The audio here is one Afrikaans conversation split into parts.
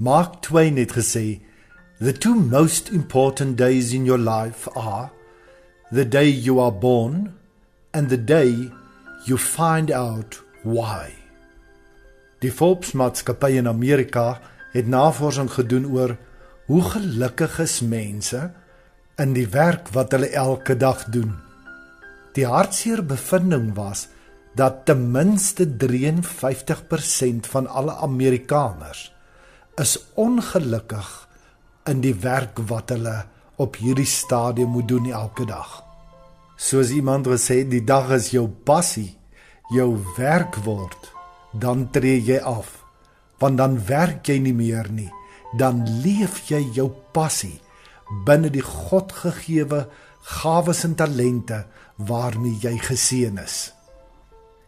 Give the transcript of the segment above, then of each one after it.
Mark Twain het gesê, "The two most important days in your life are the day you are born and the day you find out why." Die Forbes-maatskappy in Amerika het navorsing gedoen oor hoe gelukkig is mense in die werk wat hulle elke dag doen. Die hartseer bevinding was dat ten minste 53% van alle Amerikaners is ongelukkig in die werk wat hulle op hierdie stadium moet doen elke dag. Soos iemand gesê, die dag is jou passie, jou werk word, dan tree jy af, want dan werk jy nie meer nie, dan leef jy jou passie binne die Godgegewe gawes en talente waarmee jy geseën is.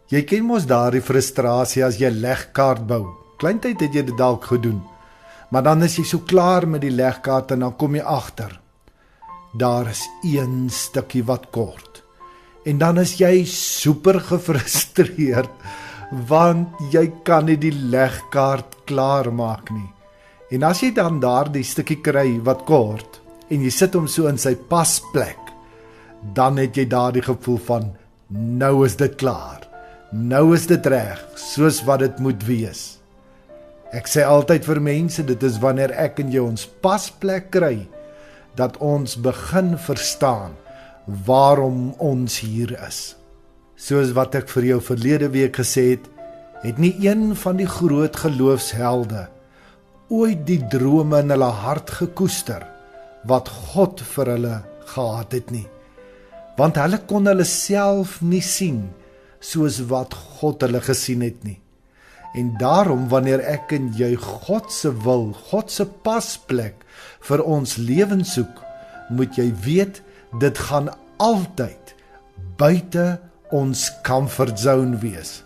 Jy ken mos daardie frustrasie as jy legkaart bou. Kleintyd het jy dit dalk gedoen, maar dan is jy so klaar met die legkaart en dan kom jy agter, daar is een stukkie wat kort. En dan is jy super gefrustreerd, want jy kan nie die legkaart klaar maak nie. En as jy dan daardie stukkie kry wat kort, en jy sit hom so in sy pasplek, dan het jy daardie gevoel van, nou is dit klaar, nou is dit reg, soos wat dit moet wees. Ek sê altyd vir mense, dit is wanneer ek en jy ons pasplek kry, dat ons begin verstaan, waarom ons hier is. Soos wat ek vir jou verlede week gesê het nie een van die groot geloofshelde ooit die drome in hulle hart gekoester, wat God vir hulle gehad het nie. Want hulle kon hulle self nie sien, soos wat God hulle gesien het nie. En daarom, wanneer ek en jy God se wil, God se pasplek vir ons lewens soek, moet jy weet, dit gaan altyd buite ons comfort zone wees.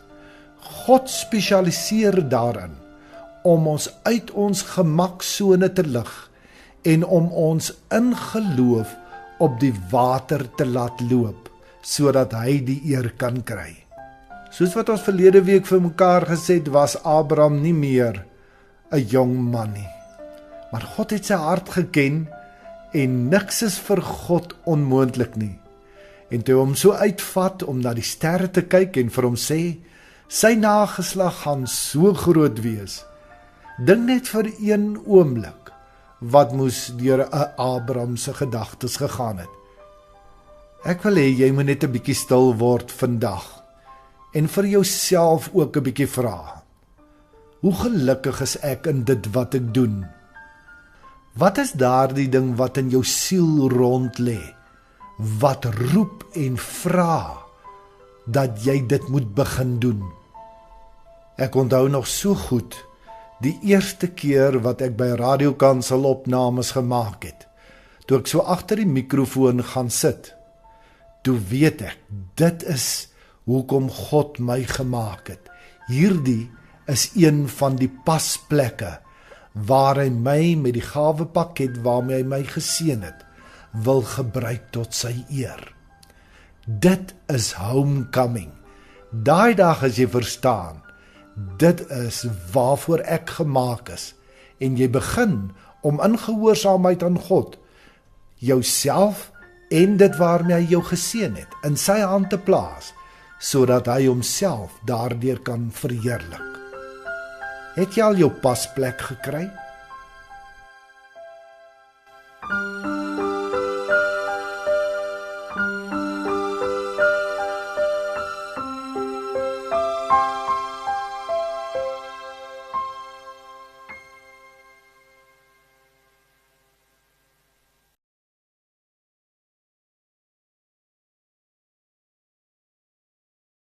God spesialiseer daarin, om ons uit ons gemaksone te lig, en om ons in geloof op die water te laat loop, sodat hy die eer kan kry. Soos wat ons verlede week vir mekaar gesê het, was Abraham nie meer 'n jong man nie. Maar God het sy hart geken, en niks is vir God onmoontlik nie. En toe hom so uitvat om na die sterre te kyk en vir hom sê, sy nageslag gaan so groot wees. Dink net vir een oomblik, wat moes deur 'n Abraham se gedagtes gegaan het. Ek wil hê jy moet net 'n bietjie stil word vandag, en vir jouself ook 'n bietjie vra, hoe gelukkig is ek in dit wat ek doen? Wat is daardie ding wat in jou siel rond lê, wat roep en vra, dat jy dit moet begin doen? Ek onthou nog so goed, die eerste keer wat ek by Radio Kansel opnames gemaak het, toe ek so agter die mikrofoon gaan sit, toe weet ek, dit is hoekom God my gemaak het. Hierdie is een van die pasplekke, waar hy my met die gawepakket waarmee hy my geseën het, wil gebruik tot sy eer. Dit is homecoming. Daai dag as jy verstaan, dit is waarvoor ek gemaak is, en jy begin om in gehoorsaamheid aan God, jouself en dit waarmee hy jou geseën het, in sy hand te plaas, sodat hy homself daardeur kan verheerlik. Het jy al jou pasplek gekry?